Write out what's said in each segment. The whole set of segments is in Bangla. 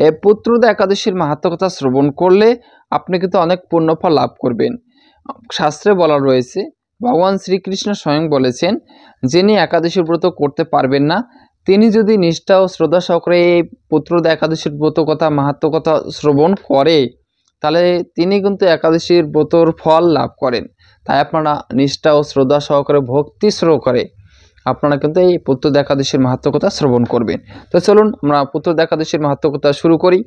এই পুত্রদা একাদশীর মাহাত্ম্য কথা শ্রবণ করলে আপনি কিন্তু অনেক পুণ্যফল লাভ করবেন। শাস্ত্রে বলা রয়েছে, ভগবান শ্রীকৃষ্ণ স্বয়ং বলেছেন, যিনি একাদশীর ব্রত করতে পারবেন না তিনি যদি নিষ্ঠা ও শ্রদ্ধা সহকারে এই পুত্রদা একাদশীর ব্রত কথা মাহাত্ম্য কথা শ্রবণ করে, তাহলে তিনি কিন্তু একাদশীর ব্রতর ফল লাভ করেন। তাই আপনারা নিষ্ঠা ও শ্রদ্ধা সহকারে ভক্তি সহকারে আপনারা কিন্তু এই পুত্রদা একাদশীর মাহাত্ম্য কথা শ্রবণ করবেন। তো চলুন আমরা পুত্রদা একাদশীর মাহাত্ম্য কথা শুরু করি।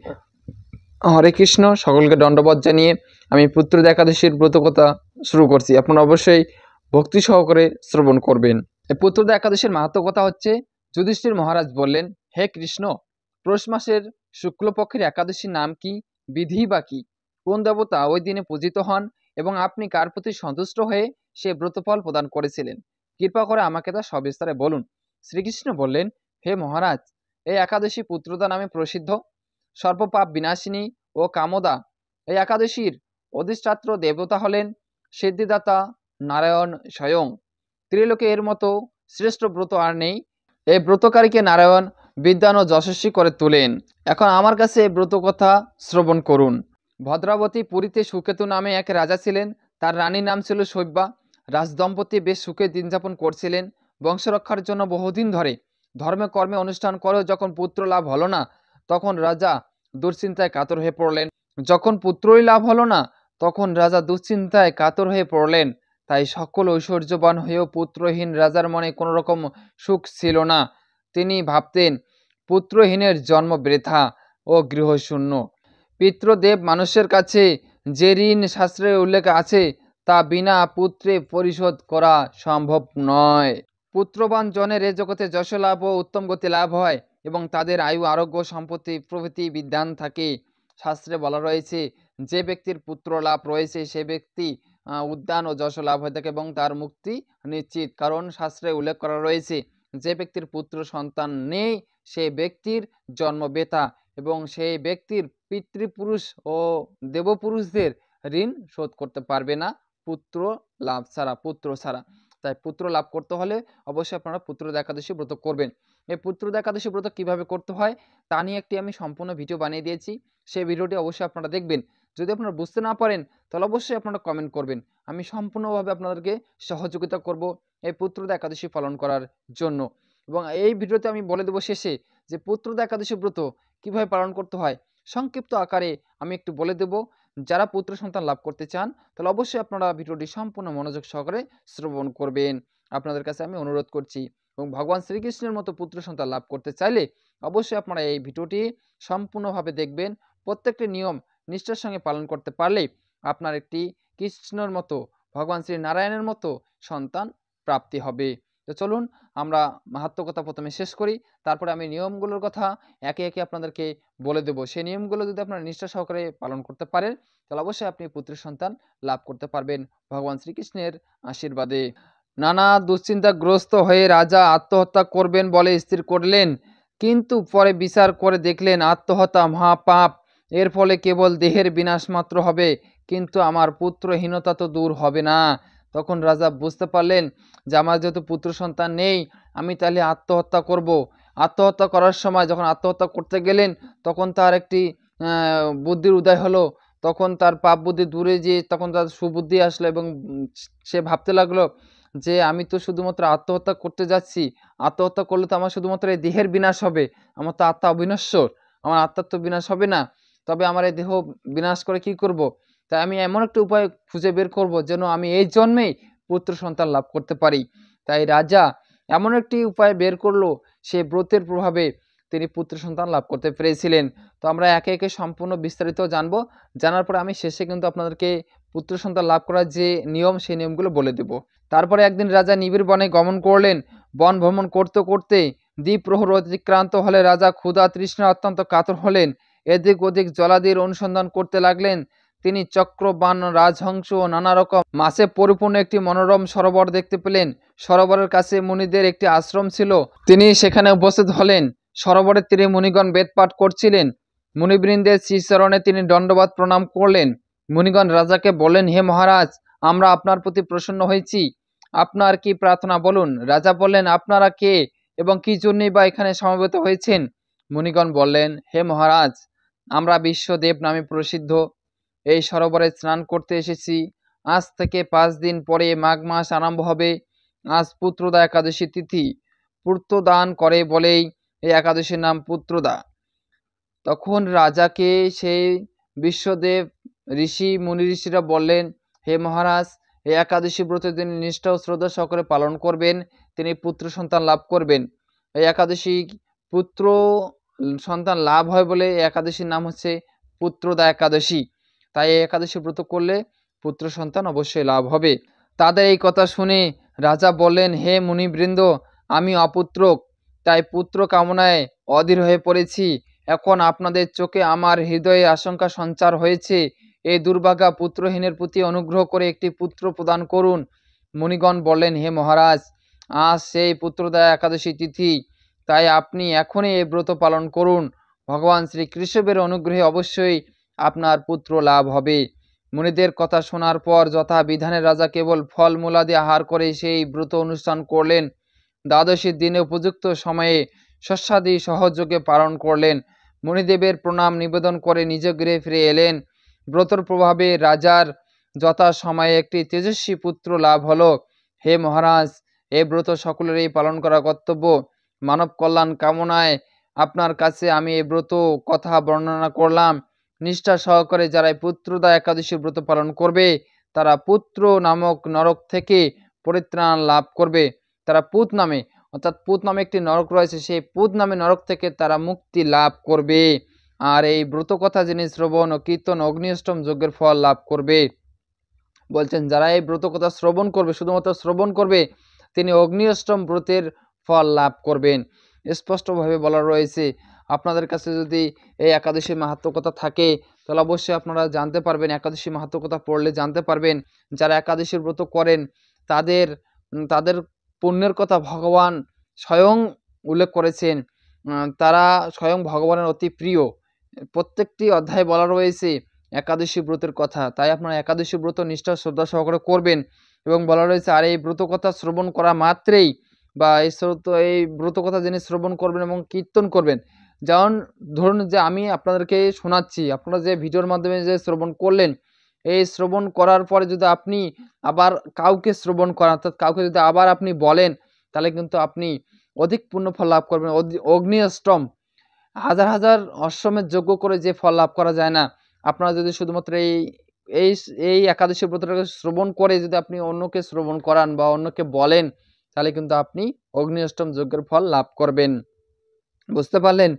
হরে কৃষ্ণ। সকলকে দণ্ডবত জানিয়ে আমি পুত্রদা একাদশীর ব্রত কথা শুরু করছি। আপনারা অবশ্যই ভক্তি সহকারে শ্রবণ করবেন। এই পুত্রদা একাদশীর মাহাত্ম্য কথা হচ্ছে, যুধিষ্ঠির মহারাজ বললেন, হে কৃষ্ণ, পৌষ মাসের শুক্লপক্ষের একাদশীর নাম কি, বিধি বা কি, কোন দেবতা ওই দিনে পূজিত হন এবং আপনি কার প্রতি সন্তুষ্ট হয়ে সে ব্রতফল প্রদান করেছিলেন, কৃপা করে আমাকে তা সবিস্তারে বলুন। শ্রীকৃষ্ণ বললেন, হে মহারাজ, এই একাদশী পুত্রদা নামে প্রসিদ্ধ, সর্বপাপ বিনাশিনী ও কামদা। এই একাদশীর অধিষ্ঠাত্র দেবতা হলেন সিদ্ধিদাতা নারায়ণ স্বয়ং। ত্রিলোকে এর মতো শ্রেষ্ঠ ব্রত আর নেই। এই ব্রতকারীকে নারায়ণ বিদ্বান ও যশস্বী করে তোলেন। এখন আমার কাছে এই ব্রত কথা শ্রবণ করুন। ভদ্রাবতী পুরীতে সুকেতু নামে এক রাজা ছিলেন। তার রানীর নাম ছিল শৈব্যা। রাজদম্পতি বেশ সুখে দিন যাপন করছিলেন। বংশরক্ষার জন্য বহুদিন ধরে ধর্মে কর্মে অনুষ্ঠান করেও যখন পুত্র লাভ হলো না, তখন রাজা দুশ্চিন্তায় কাতর হয়ে পড়লেন। যখন পুত্রই লাভ হলো না, তখন রাজা দুশ্চিন্তায় কাতর হয়ে পড়লেন। তাই সকল ঐশ্বর্যবান হয়েও পুত্রহীন রাজার মনে কোনো রকম সুখ ছিল না। তিনি ভাবতেন, পুত্রহীনের জন্ম বৃথা ও গৃহশূন্য। পিতৃদেব মানুষের কাছে যে ঋণ শাস্ত্রে উল্লেখ আছে তা বিনা পুত্রে পরিশোধ করা সম্ভব নয়। পুত্রবান জনের এ জগতে যশ লাভ ও উত্তম গতি লাভ হয় এবং তাদের আয়ু আরোগ্য সম্পত্তি প্রভৃতি বিদ্যান থাকে। শাস্ত্রে বলা রয়েছে, যে ব্যক্তির পুত্র লাভ রয়েছে সে ব্যক্তি উদ্যান ও যশ লাভ হয়ে থাকে এবং তার মুক্তি নিশ্চিত। কারণ শাস্ত্রে উল্লেখ করা রয়েছে, যে ব্যক্তির পুত্র সন্তান নেই সে ব্যক্তির জন্ম বেতা এবং সেই ব্যক্তির পিতৃপুরুষ ও দেবপুরুষদের ঋণ শোধ করতে পারবে না পুত্র লাভ ছাড়া, পুত্র ছাড়া। তাই পুত্র লাভ করতে হলে অবশ্যই আপনারা পুত্রদা একাদশী ব্রত করবেন। এই পুত্রদা একাদশী ব্রত কিভাবে করতে হয় তা নিয়ে একটি আমি সম্পূর্ণ ভিডিও বানিয়ে দিয়েছি, সেই ভিডিওটি অবশ্যই আপনারা দেখবেন। যদি আপনারা বুঝতে না পারেন তাহলে অবশ্যই আপনারা কমেন্ট করবেন, আমি সম্পূর্ণভাবে আপনাদেরকে সহযোগিতা করব এই পুত্রদা একাদশী পালন করার জন্য। এবং এই ভিডিওতে আমি বলে দেবো শেষে যে পুত্রদা একাদশী ব্রত কিভাবে পালন করতে হয় সংক্ষিপ্ত আকারে আমি একটু বলে দেব। যারা পুত্র সন্তান লাভ করতে চান তাহলে অবশ্যই আপনারা ভিডিওটি সম্পূর্ণ মনোযোগ সহকারে শ্রবণ করবেন, আপনাদের কাছে আমি অনুরোধ করছি। এবং ভগবান শ্রীকৃষ্ণের মতো পুত্র সন্তান লাভ করতে চাইলে অবশ্যই আপনারা এই ভিডিওটি সম্পূর্ণভাবে দেখবেন। প্রত্যেকটি নিয়ম নিষ্ঠার সঙ্গে পালন করতে পারলেই আপনার একটি কৃষ্ণের মতো, ভগবান শ্রী নারায়ণের মতো সন্তান প্রাপ্তি হবে। তো চলুন আমরা মাহাত্ম্য কথা প্রথমে শেষ করি, তারপরে আমি নিয়মগুলোর কথা একে একে আপনাদেরকে বলে দেবো। সেই নিয়মগুলো যদি আপনারা নিষ্ঠা সহকারে পালন করতে পারেন তাহলে অবশ্যই আপনি পুত্র সন্তান লাভ করতে পারবেন ভগবান শ্রীকৃষ্ণের আশীর্বাদে। নানা দুশ্চিন্তাগ্রস্ত হয়ে রাজা আত্মহত্যা করবেন বলে স্থির করলেন, কিন্তু পরে বিচার করে দেখলেন আত্মহত্যা মহাপাপ। এর ফলে কেবল দেহের বিনাশ মাত্র হবে, কিন্তু আমার পুত্রহীনতা তো দূর হবে না। তখন রাজা বুঝতে পারলেন যে আমার যেহেতু পুত্র সন্তান নেই, আমি তাহলে আত্মহত্যা করব। আত্মহত্যা করার সময় যখন আত্মহত্যা করতে গেলেন তখন তার একটি বুদ্ধির উদয় হলো। তখন তার পাপ বুদ্ধি দূরে যেয়ে তখন তার সুবুদ্ধি আসলো এবং সে ভাবতে লাগলো যে আমি তো শুধুমাত্র আত্মহত্যা করতে যাচ্ছি, আত্মহত্যা করলে তো আমার শুধুমাত্র এই দেহের বিনাশ হবে, আমার তো আত্মা অবিনশ্বর, আমার আত্মার তো বিনাশ হবে না। তবে আমার এই দেহ বিনাশ করে কি করব? তাই আমি এমন একটা উপায় খুঁজে বের করব যেন আমি এই জন্মেই পুত্র সন্তান লাভ করতে পারি। তাই রাজা এমন একটি উপায় বের করলো, সে ব্রতের প্রভাবে তিনি পুত্র সন্তান লাভ করতে পেরেছিলেন। তো আমরা একে একে সম্পূর্ণ বিস্তারিত জানবো, জানার পরে আমি শেষে কিন্তু আপনাদেরকে পুত্র সন্তান লাভ করার যে নিয়ম সেই নিয়মগুলো বলে দেব। তারপরে একদিন রাজা নিবিড় বনে গমন করলেন। বন ভ্রমণ করতে করতে দ্বিপ্রহর অতিক্রান্ত হলে রাজা ক্ষুধা তৃষ্ণা অত্যন্ত কাতর হলেন। এদিক ওদিক জলাদির অনুসন্ধান করতে লাগলেন। তিনি চক্রবান, রাজহংস ও নানা রকম মাছে পরিপূর্ণ একটি মনোরম সরোবর দেখতে পেলেন। সরোবরের কাছে মুনিদের একটি আশ্রম ছিল, তিনি সেখানে উপস্থিত হলেন। সরোবরের তীরে মুনিগণ বেদপাঠ করছিলেন। মুনিবৃন্দের শ্রীচরণে তিনি দণ্ডবাদ প্রণাম করলেন। মুনিগণ রাজাকে বললেন, হে মহারাজ, আমরা আপনার প্রতি প্রসন্ন হয়েছি, আপনার কি প্রার্থনা বলুন। রাজা বললেন, আপনারা কে এবং কি জন্যই বা এখানে সমবেত হয়েছেন? মুনিগণ বললেন, হে মহারাজ, আমরা বিশ্বদেব নামে প্রসিদ্ধ এই সরোবরে স্নান করতে এসেছি। আজ থেকে 5 দিন পরে মাঘ মাস আরম্ভ হবে। আজ পুত্রদা একাদশী তিথি। পুত্রদান করে বলেই এই একাদশীর নাম পুত্রদা। তখন রাজাকে সেই বিশ্বদেব ঋষি মুনি ঋষিরা বললেন, হে মহারাজ, এই একাদশী ব্রত তিনি নিষ্ঠা ও শ্রদ্ধা সহকারে পালন করবেন, তিনি পুত্র সন্তান লাভ করবেন। এই একাদশী পুত্র সন্তান লাভ হয় বলে এই একাদশীর নাম হচ্ছে পুত্রদা একাদশী। তাই এই একাদশী ব্রত করলে পুত্র সন্তান অবশ্যই লাভ হবে। তাদের এই কথা শুনে রাজা বললেন, হে মুনিবৃন্দ, আমি অপুত্রক, তাই পুত্র কামনায় অধীর হয়ে পড়েছি। এখন আপনাদের চোখে আমার হৃদয়ে আশঙ্কা সঞ্চার হয়েছে। এই দুর্ভাগা পুত্রহীনের প্রতি অনুগ্রহ করে একটি পুত্র প্রদান করুন। মুনিগণ বললেন, হে মহারাজ, আজ সেই পুত্রদা একাদশী তিথি, তাই আপনি এখনই এই ব্রত পালন করুন। ভগবান শ্রীকৃষ্ণের অনুগ্রহে অবশ্যই আপনার পুত্র লাভ হবে। মুনিদের কথা শোনার পর যথা বিধানে রাজা কেবল ফলমূলাদি আহার করে সেই ব্রত অনুষ্ঠান করলেন। দ্বাদশীর দিনে উপযুক্ত সময়ে শস্যাদি সহযোগে পালন করলেন। মুনিদেবের প্রণাম নিবেদন করে নিজ গৃহে ফিরে এলেন। ব্রতর প্রভাবে রাজার যথা সময়ে একটি তেজস্বী পুত্র লাভ হলো। হে মহারাজ, এই ব্রত সকলেরই পালন করা কর্তব্য। মানব কল্যাণ কামনায় আপনার কাছে আমি এই ব্রত কথা বর্ণনা করলাম। নিষ্ঠা সহকারে যারা পুত্রদা একাদশী ব্রত পালন করবে তারা পুত্র নামক নরক থেকে পরিত্রাণ লাভ করবে। তারা পুত নামে, অর্থাৎ পুত নামে একটি নরক রয়েছে, সেই পুত নামে নরক থেকে তারা মুক্তি লাভ করবে। আর এই ব্রত কথা যিনি শ্রবণ ও কীর্তন অগ্নি অষ্টম যজ্ঞের ফল লাভ করবে। বলছেন যারা এই ব্রত কথা শ্রবণ করবে, শুধুমাত্র শ্রবণ করবে, তিনি অগ্নি অষ্টম ব্রতের ফল লাভ করবেন। স্পষ্টভাবে বলা রয়েছে। আপনাদের কাছে যদি এই একাদশী মাহাত্ম্য কথা থাকে তাহলে অবশ্যই আপনারা জানতে পারবেন, একাদশী মাহাত্ম্য কথা পড়লে জানতে পারবেন। যারা একাদশীর ব্রত করেন তাদের তাদের পুণ্যের কথা ভগবান স্বয়ং উল্লেখ করেছেন। তারা স্বয়ং ভগবানের অতি প্রিয়। প্রত্যেকটি অধ্যায়ে বলা রয়েছে একাদশী ব্রতের কথা। তাই আপনারা একাদশী ব্রত নিষ্ঠা শ্রদ্ধা সহকারে করবেন। এবং বলা রয়েছে আর এই ব্রত কথা শ্রবণ করা মাত্রেই বা এই ব্রত কথা যিনি শ্রবণ করবেন এবং কীর্তন করবেন, যেমন ধরুন যে আমি আপনাদেরকে শোনাচ্ছি, আপনারা যে ভিডিওর মাধ্যমে যে শ্রবণ করলেন, এই শ্রবণ করার পরে যদি আপনি আবার কাউকে শ্রবণ করান, অর্থাৎ কাউকে যদি আবার আপনি বলেন, তাহলে কিন্তু আপনি অধিক পুণ্যফল লাভ করবেন। অগ্নি অষ্টম, হাজার হাজার অশ্বমেধ যজ্ঞ করে যে ফল লাভ করা যায় না, আপনারা যদি শুধুমাত্র এই এই একাদশী ব্রতটাকে শ্রবণ করে যদি আপনি অন্যকে শ্রবণ করান বা অন্যকে বলেন, তাহলে কিন্তু আপনি অগ্নি অষ্টম যজ্ঞের ফল লাভ করবেন। বুঝতে পারলেন?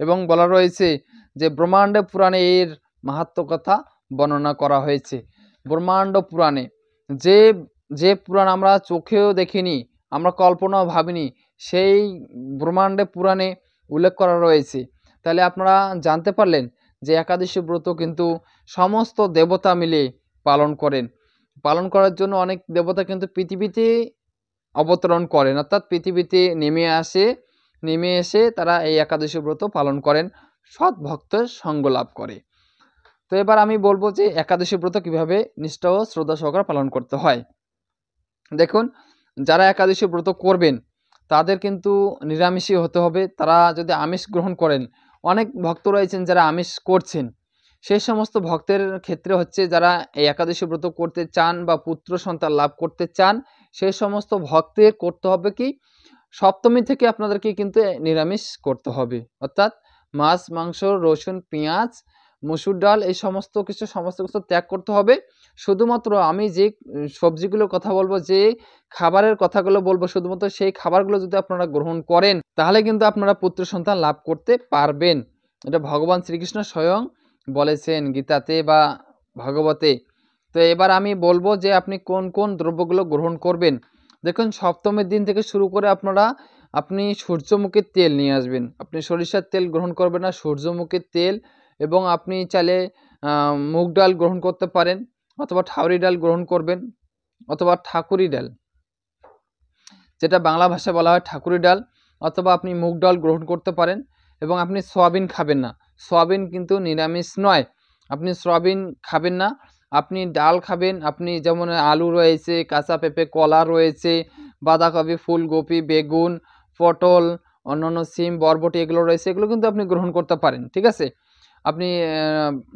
এবং বলা রয়েছে যে ব্রহ্মাণ্ড পুরাণে এর মাহাত্ম্য কথা বর্ণনা করা হয়েছে। ব্রহ্মাণ্ড পুরাণে যে যে পুরাণ আমরা চোখেও দেখিনি, আমরা কল্পনাও ভাবিনি, সেই ব্রহ্মাণ্ড পুরাণে উল্লেখ করা রয়েছে। তাহলে আপনারা জানতে পারলেন যে একাদশী ব্রত কিন্তু সমস্ত দেবতা মিলে পালন করেন। পালন করার জন্য অনেক দেবতা কিন্তু পৃথিবীতে অবতরণ করেন, অর্থাৎ পৃথিবীতে নেমে এসে তারা এই একাদশী ব্রত পালন করেন, সৎ ভক্তের সঙ্গ লাভ করে। তো এবার আমি বলবো যে একাদশী ব্রত কিভাবে নিষ্ঠা ও শ্রদ্ধা সহকারে পালন করতে হয়। দেখুন, যারা একাদশী ব্রত করবেন তাদের কিন্তু নিরামিষই হতে হবে। তারা যদি আমিষ গ্রহণ করেন, অনেক ভক্ত রয়েছেন যারা আমিষ করছেন, সেই সমস্ত ভক্তের ক্ষেত্রে হচ্ছে যারা এই একাদশী ব্রত করতে চান বা পুত্র সন্তান লাভ করতে চান, সেই সমস্ত ভক্তের করতে হবে কি, সপ্তমী থেকে আপনাদেরকে কিন্তু নিরামিষ করতে হবে। অর্থাৎ মাছ, মাংস, রসুন, পেঁয়াজ, মসুর ডাল এই সমস্ত কিছু ত্যাগ করতে হবে। শুধুমাত্র আমি যে সবজিগুলোর কথা বলবো, যে খাবারের কথাগুলো বলবো, শুধুমাত্র সেই খাবারগুলো যদি আপনারা গ্রহণ করেন তাহলে কিন্তু আপনারা পুত্র সন্তান লাভ করতে পারবেন। এটা ভগবান শ্রীকৃষ্ণ স্বয়ং বলেছেন গীতাতে বা ভাগবতে। তো এবার আমি বলবো যে আপনি কোন কোন দ্রব্যগুলো গ্রহণ করবেন। দেখুন, সপ্তমীর দিন থেকে শুরু করে আপনি সূর্যমুখীর তেল নিয়ে আসবেন। আপনি সরিষার তেল গ্রহণ করবেন না, সূর্যমুখীর তেল। এবং আপনি চাইলে মুগ ডাল গ্রহণ করতে পারেন, অথবা ঠাউরি ডাল গ্রহণ করবেন, অথবা ঠাকুরি ডাল, যেটা বাংলা ভাষায় বলা হয় ঠাকুরি ডাল, অথবা আপনি মুগ ডাল গ্রহণ করতে পারেন। এবং আপনি সয়াবিন খাবেন না, সয়াবিন কিন্তু নিরামিষ নয়, আপনি সয়াবিন খাবেন না। আপনি ডাল খাবেন, আপনি যেমন আলু রয়েছে, কাঁচা পেঁপে, কলা রয়েছে, বাঁধাকপি, ফুলকপি, বেগুন, পটল, অন্যান্য সিম, বরবটি এগুলো রয়েছে, এগুলো কিন্তু আপনি গ্রহণ করতে পারেন, ঠিক আছে। আপনি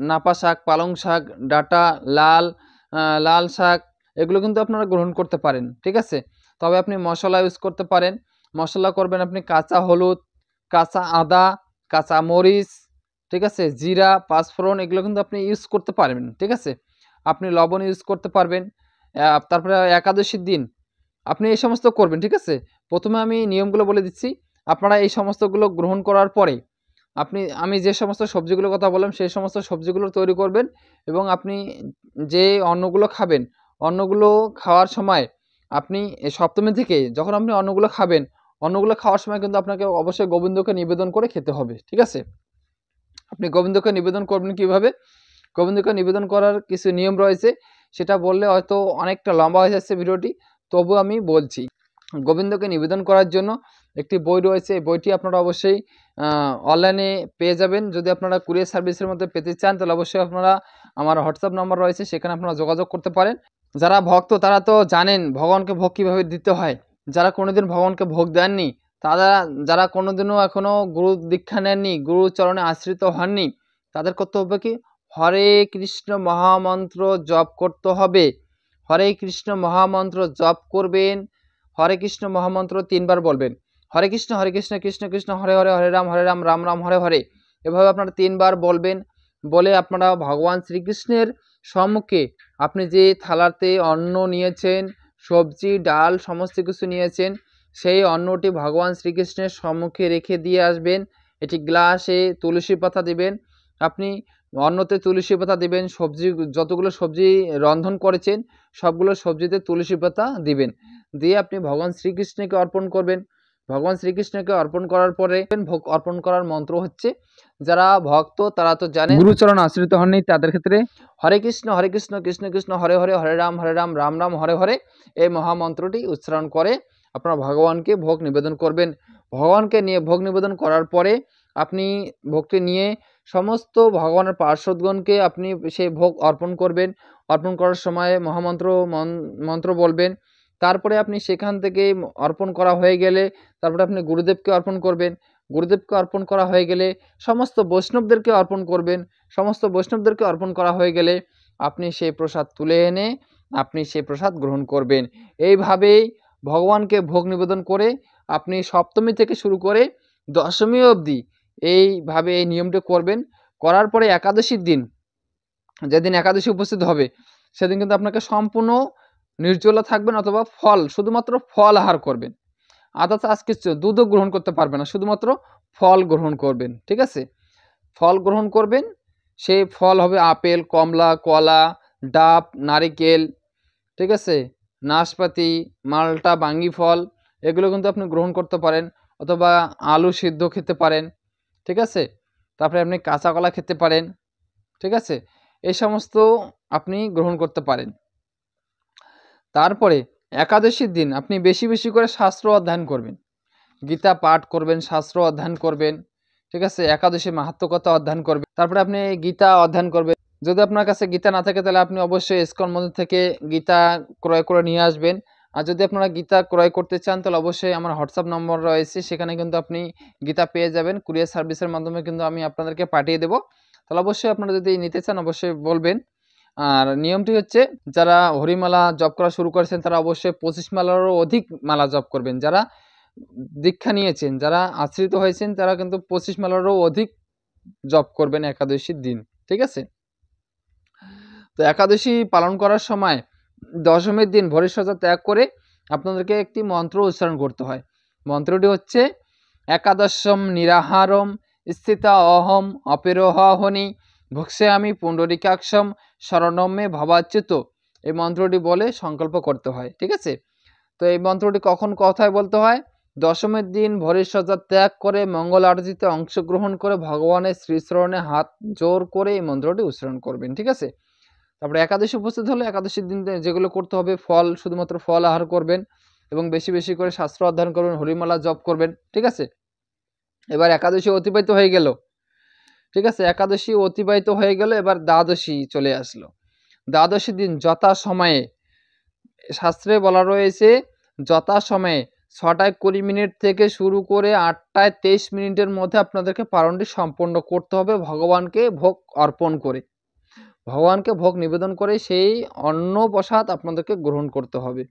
নাপা শাক, পালং শাক, ডাঁটা, লাল শাক এগুলো কিন্তু আপনারা গ্রহণ করতে পারেন, ঠিক আছে। তবে আপনি মশলা ইউজ করতে পারেন। মশলা করবেন আপনি কাঁচা হলুদ, কাঁচা আদা, কাঁচা মরিচ, ঠিক আছে, জিরা, পাঁচফোড়ন এগুলো কিন্তু আপনি ইউজ করতে পারবেন, ঠিক আছে। আপনি লবণ ইউজ করতে পারবেন। তারপরে একাদশীর দিন আপনি এই সমস্ত করবেন, ঠিক আছে। প্রথমে আমি নিয়মগুলো বলে দিচ্ছি। আপনারা এই সমস্তগুলো গ্রহণ করার পরে আমি যে সমস্ত সবজিগুলোর কথা বললাম সেই সমস্ত সবজিগুলো তৈরি করবেন এবং আপনি যে অন্নগুলো খাবেন, অন্নগুলো খাওয়ার সময় আপনি সপ্তমী থেকে যখন আপনি অন্নগুলো খাবেন, অন্নগুলো খাওয়ার সময় কিন্তু আপনাকে অবশ্যই গোবিন্দকে নিবেদন করে খেতে হবে, ঠিক আছে। আপনি গোবিন্দকে নিবেদন করবেন কিভাবে? গোবিন্দকে নিবেদন করার কিছু নিয়ম রয়েছে, সেটা বললে হয়তো অনেকটা লম্বা হয়ে যাচ্ছে ভিডিওটি, তবু আমি বলছি। গোবিন্দকে নিবেদন করার জন্য একটি বই রয়েছে, এই বইটি আপনারা অবশ্যই অনলাইনে পেয়ে যাবেন। যদি আপনারা কুরিয়ার সার্ভিসের মধ্যে পেতে চান তাহলে অবশ্যই আপনারা আমার হোয়াটসঅ্যাপ নাম্বার রয়েছে, সেখানে আপনারা যোগাযোগ করতে পারেন। যারা ভক্ত তারা তো জানেন ভগবানকে ভোগ কীভাবে দিতে হয়। যারা কোনোদিন ভগবানকে ভোগ দেননি, যারা কোনোদিনও এখনও গুরু দীক্ষা নেননি, গুরু চরণে আশ্রিত হননি, তাদের করতে হবে কি, হরে কৃষ্ণ মহামন্ত্র জপ করতে হবে। হরে কৃষ্ণ মহামন্ত্র জপ করবেন। হরে কৃষ্ণ মহামন্ত্র 3 বার বলবেন। হরে কৃষ্ণ কৃষ্ণ কৃষ্ণ হরে হরে, হরে রাম রাম রাম হরে হরে। এভাবে আপনারা 3 বার বলবেন। বলে আপনারা ভগবান শ্রীকৃষ্ণের সম্মুখে আপনি যে থালাতে অন্ন নিয়েছেন, সবজি ডাল সমস্ত কিছু নিয়েছেন, সেই অন্নটি ভগবান শ্রীকৃষ্ণের সম্মুখে রেখে দিয়ে আসবেন। এটি গ্লাসে তুলসী পাতা দিবেন। আপনি অন্নতে তুলসী পাতা দিবেন, যতগুলো সবজি রন্ধন করেছেন সবগুলো সবজিতে তুলসী পাতা দিবেন। দিয়ে আপনি ভগবান শ্রীকৃষ্ণকে অর্পণ করবেন। ভগবান শ্রীকৃষ্ণকে অর্পণ করার পরে ভোগ অর্পণ করার মন্ত্র হচ্ছে, যারা ভক্ত তারা তো জানেন, গুরুচরণ আশ্রিত হননি তাদের ক্ষেত্রে হরে কৃষ্ণ কৃষ্ণ কৃষ্ণ হরে হরে, হরে রাম রাম রাম হরে হরে এই মহামন্ত্রটি উচ্চারণ করে আপনারা ভগবানকে ভোগ নিবেদন করবেন। ভগবানকে নিয়ে ভোগ নিবেদন করার পরে আপনি ভোগটি নিয়ে সমস্ত ভগবানের পার্শ্বদগণকে আপনি সেই ভোগ অর্পণ করবেন। অর্পণ করার সময় মন্ত্র বলবেন। তারপরে আপনি সেখান থেকে অর্পণ করা হয়ে গেলে তারপরে আপনি গুরুদেবকে অর্পণ করবেন। গুরুদেবকে অর্পণ করা হয়ে গেলে সমস্ত বৈষ্ণবদেরকে অর্পণ করবেন। সমস্ত বৈষ্ণবদেরকে অর্পণ করা হয়ে গেলে আপনি সেই প্রসাদ তুলে এনে আপনি সেই প্রসাদ গ্রহণ করবেন। এইভাবেই ভগবানকে ভোগ নিবেদন করে আপনি সপ্তমী থেকে শুরু করে দশমী অবধি এইভাবে এই নিয়মটি করবেন। করার পরে একাদশীর দিন, যেদিন একাদশী উপস্থিত হবে, সেদিন কিন্তু আপনাকে সম্পূর্ণ নির্জলা থাকবেন অথবা শুধুমাত্র ফল আহার করবেন। আদার্স আজ কিছু দুধও গ্রহণ করতে পারবেন না, শুধুমাত্র ফল গ্রহণ করবেন, ঠিক আছে। ফল গ্রহণ করবেন, সেই ফল হবে আপেল, কমলা, কলা, ডাব, নারিকেল, ঠিক আছে, নাশপাতি, মালটা, বাঙ্গি ফল এগুলো কিন্তু আপনি গ্রহণ করতে পারেন। অথবা আলু সিদ্ধ খেতে পারেন, ঠিক আছে। তারপরে আপনি কাঁচা কলা খেতে পারেন, ঠিক আছে। এই সমস্ত আপনি গ্রহণ করতে পারেন। তারপরে একাদশীর দিন আপনি বেশি বেশি করে শাস্ত্র অধ্যয়ন করবেন, গীতা পাঠ করবেন, শাস্ত্র অধ্যয়ন করবেন, ঠিক আছে। একাদশী মাহাত্ম্য কথা অধ্যয়ন করবেন। তারপরে আপনি গীতা অধ্যয়ন করবেন। যদি আপনার কাছে গীতা না থাকে তাহলে আপনি অবশ্যই ইসকন মন্দির থেকে গীতা ক্রয় করে নিয়ে আসবেন। আর যদি আপনারা গীতা ক্রয় করতে চান তাহলে অবশ্যই আমার হোয়াটসঅ্যাপ নম্বর রয়েছে, সেখানে কিন্তু আপনি গীতা পেয়ে যাবেন। কুরিয়ার সার্ভিসের মাধ্যমে কিন্তু আমি আপনাদেরকে পাঠিয়ে দেবো। তাহলে অবশ্যই আপনারা যদি নিতে চান অবশ্যই বলবেন। আর নিয়মটি হচ্ছে, যারা হরিমালা জপ করা শুরু করেছেন তারা অবশ্যই 25 মালারও অধিক মালা জপ করবেন। যারা দীক্ষা নিয়েছেন, যারা আশ্রিত হয়েছেন তারা কিন্তু 25 মালারও অধিক জপ করবেন একাদশীর দিন, ঠিক আছে। তো একাদশী পালন করার সময় দশমীর দিন ভোরের সজ্জা ত্যাগ করে আপনাদেরকে একটি মন্ত্র উচ্চারণ করতে হয়। মন্ত্রটি হচ্ছে, একাদশম নিরাহারম স্থিতা অহম অপেরোহনি ভক্সে আমি পুণ্ডরিকাক্ষম শরণম মে ভবাচ্যুত। এই মন্ত্রটি বলে সংকল্প করতে হয়, ঠিক আছে। তো এই মন্ত্রটি কখন কথায় বলতে হয়? দশমীর দিন ভোরের সজ্জা ত্যাগ করে মঙ্গল আরতিতে অংশগ্রহণ করে ভগবানের শ্রীচরণে হাত জোর করে এই মন্ত্রটি উচ্চারণ করবেন, ঠিক আছে। তারপরে একাদশী উপস্থিত হলে একাদশীর দিন যেগুলো করতে হবে, শুধুমাত্র ফল আহার করবেন এবং বেশি বেশি করে শাস্ত্র অধ্যয়ন করবেন, হরিমালা জপ করবেন, ঠিক আছে। এবার একাদশী অতিবাহিত হয়ে গেল, ঠিক আছে। একাদশী অতিবাহিত হয়ে গেল, এবার দ্বাদশী চলে আসলো। দ্বাদশী দিন যথা সময়ে, শাস্ত্রে বলা রয়েছে যথা সময়ে 6টায় 20 মিনিট থেকে শুরু করে 8টায় 23 মিনিটের মধ্যে আপনাদেরকে পারণটি সম্পন্ন করতে হবে ভগবানকে ভোগ অর্পণ করে। ভগবানকে ভোগ নিবেদন করে সেই অন্ন প্রসাদ আপনাদেরকে গ্রহণ করতে হবে।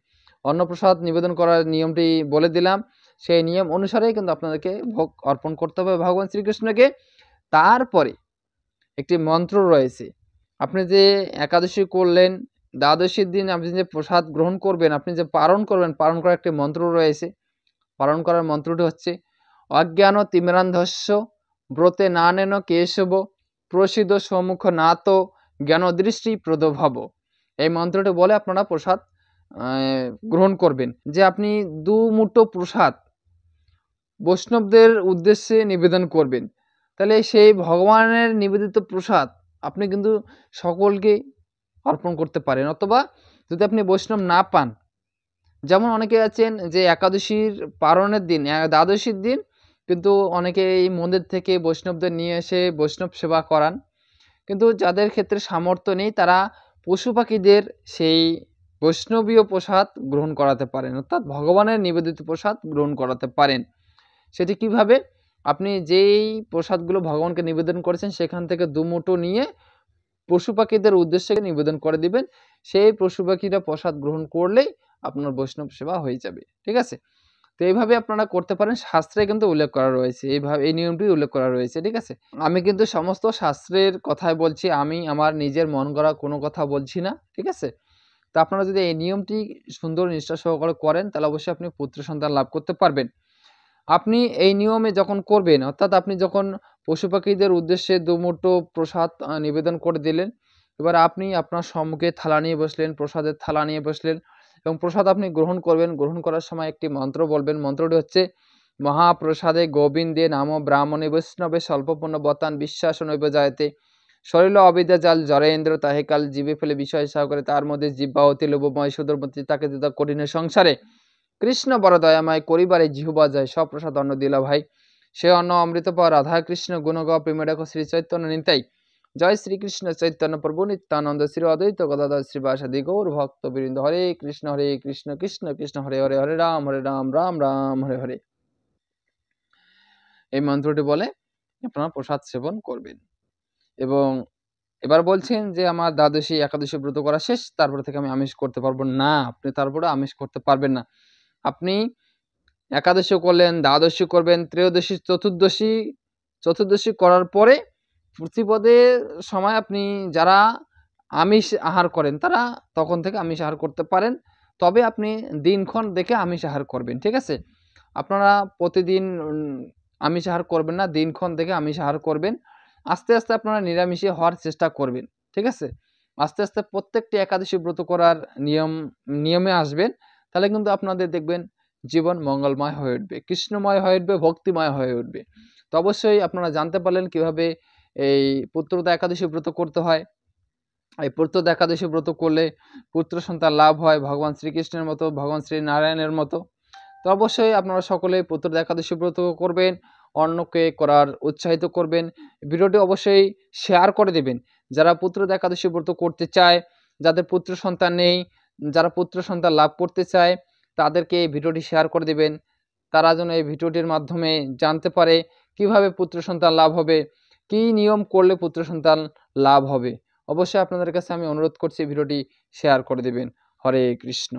অন্নপ্রসাদ নিবেদন করার নিয়মটি বলে দিলাম। সেই নিয়ম অনুসারেই কিন্তু আপনাদেরকে ভোগ অর্পণ করতে হবে ভগবান শ্রীকৃষ্ণকে। তারপরে একটি মন্ত্র রয়েছে। আপনি যে একাদশী করলেন, দ্বাদশীর দিন আপনি যে প্রসাদ গ্রহণ করবেন, আপনি যে পারণ করবেন, পারণ করার একটি মন্ত্র রয়েছে। পালন করার মন্ত্রটি হচ্ছে অজ্ঞান তিমিরান্ধস্য ব্রতে নানেন কেশব প্রসিদ্ধ সম্মুখ নাত জ্ঞানদৃষ্টি প্রদভব। এই মন্ত্রটি বলে আপনারা প্রসাদ গ্রহণ করবেন। যে আপনি 2 মুঠো প্রসাদ বৈষ্ণবদের উদ্দেশ্যে নিবেদন করবেন, তাহলে সেই ভগবানের নিবেদিত প্রসাদ আপনি কিন্তু সকলকে অর্পণ করতে পারেন। অথবা যদি আপনি বৈষ্ণব না পান, যেমন অনেকে আছেন যে একাদশীর পারণের দিন, দ্বাদশীর দিন কিন্তু অনেকে এই মন্দির থেকে বৈষ্ণবদের নিয়ে এসে বৈষ্ণব সেবা করান, কিন্তু যাদের ক্ষেত্রে সামর্থ্য নেই তারা পশু পাখিদের সেই বৈষ্ণবীয় প্রসাদ গ্রহণ করাতে পারেন, অর্থাৎ ভগবানের নিবেদিত প্রসাদ গ্রহণ করাতে পারেন। সেটি কিভাবে? আপনি যেই প্রসাদগুলো ভগবানকে নিবেদন করেছেন সেখান থেকে 2 মুঠো নিয়ে পশু পাখিদের উদ্দেশ্যে নিবেদন করে দিবেন। সেই পশু পাখিরা প্রসাদ গ্রহণ করলেই আপনার বৈষ্ণব সেবা হয়ে যাবে। ঠিক আছে? তো এইভাবে আপনারা করতে পারেন। শাস্ত্রে কিন্তু উল্লেখ করা রয়েছে, এইভাবে এই নিয়মটি উল্লেখ করা রয়েছে। ঠিক আছে? আমি কিন্তু সমস্ত শাস্ত্রের কথাই বলছি, আমি আমার নিজের মন গড়া কোনো কথা বলছি না। ঠিক আছে? তো আপনারা যদি এই নিয়মটি সুন্দর নিষ্ঠা সহকারে করেন তাহলে অবশ্যই আপনি পুত্র সন্তান লাভ করতে পারবেন। আপনি এই নিয়মে যখন করবেন, অর্থাৎ আপনি যখন পশু পাখিদের উদ্দেশ্যে 2 মুঠো প্রসাদ নিবেদন করে দিলেন, এবার আপনি আপনার সম্মুখে থালা নিয়ে বসলেন, প্রসাদের থালা নিয়ে বসলেন এবং প্রসাদ আপনি গ্রহণ করবেন। গ্রহণ করার সময় একটি মন্ত্র বলবেন। মন্ত্রটি হচ্ছে মহাপ্রসাদে গোবিন্দে নাম ব্রাহ্মণে বৈষ্ণবে স্বল্পপূর্ণ বতান বিশ্বাস নৈব জায়তে শরীর অবিদ্যা জাল জরেন্দ্র তাহে কাল জীবে ফেলে বিষয় সহকারে তার মধ্যে জিব্বা হতে লোভময় সুদরমতি তাকে দিতা কঠিন সংসারে কৃষ্ণ বড় দয়াময় করিবারে জিহুবা যায় সপ্রসাদ অন্ন দিলা ভাই সে অন্ন অমৃত পাওয়া রাধা কৃষ্ণ গুণগ প্রেমে ডাকো শ্রী চৈতন্য নিতাই জয় শ্রীকৃষ্ণ চৈতন্য প্রভু নিত্যানন্দ শ্রী অদ্বৈত গদাধর শ্রীবাসাদি গৌর ভক্ত বৃন্দ হরে কৃষ্ণ কৃষ্ণ কৃষ্ণ হরে হরে হরে রাম রাম রাম হরে হরে। এই মন্ত্রটি বলে আপনারা প্রসাদ সেবন করবেন। এবং এবার বলছেন যে আমার দ্বাদশী একাদশী ব্রত করা শেষ, তারপর থেকে আমি আমিষ করতে পারবো না। আপনি তারপরে আমিষ করতে পারবেন না। আপনি একাদশী করলেন, দ্বাদশী করবেন, ত্রয়োদশী, চতুর্দশী করার পরে প্রতিপদের সময় আপনি যারা আমিষ আহার করেন তারা তখন থেকে আমিষ আহার করতে পারেন। তবে আপনি দিনক্ষণ দেখে আমিষ আহার করবেন। ঠিক আছে? আপনারা প্রতিদিন আমিষ আহার করবেন না, দিনক্ষণ দেখে আমিষ আহার করবেন। আস্তে আস্তে আপনারা নিরামিষে হওয়ার চেষ্টা করবেন। ঠিক আছে? আস্তে আস্তে প্রত্যেকটি একাদশী ব্রত করার নিয়মে আসবেন, তাহলে কিন্তু আপনাদের দেখবেন জীবন মঙ্গলময় হয়ে উঠবে, কৃষ্ণময় হয়ে উঠবে, ভক্তিময় হয়ে উঠবে। তো অবশ্যই আপনারা জানতে পারলেন কিভাবে এই পুত্রদা একাদশী ব্রত করতে হয়। এই পুত্রদা একাদশী ব্রত করলে পুত্র সন্তান লাভ হয় ভগবান শ্রীকৃষ্ণের মতো, ভগবান শ্রী নারায়ণের মতো। তো অবশ্যই আপনারা সকলে পুত্রদা একাদশী ব্রত করবেন, অন্যকে করার উৎসাহিত করবেন। ভিডিওটি অবশ্যই শেয়ার করে দেবেন। যারা পুত্রদা একাদশী ব্রত করতে চায়, যাদের পুত্র সন্তান নেই, যারা পুত্র সন্তান লাভ করতে চায় তাদেরকে এই ভিডিওটি শেয়ার করে দেবেন। তারা যেন এই ভিডিওটির মাধ্যমে জানতে পারে কিভাবে পুত্র সন্তান লাভ হবে, কী নিয়ম করলে পুত্র সন্তান লাভ হবে। অবশ্যই আপনাদের কাছে আমি অনুরোধ করছি ভিডিওটি শেয়ার করে দেবেন। হরে কৃষ্ণ।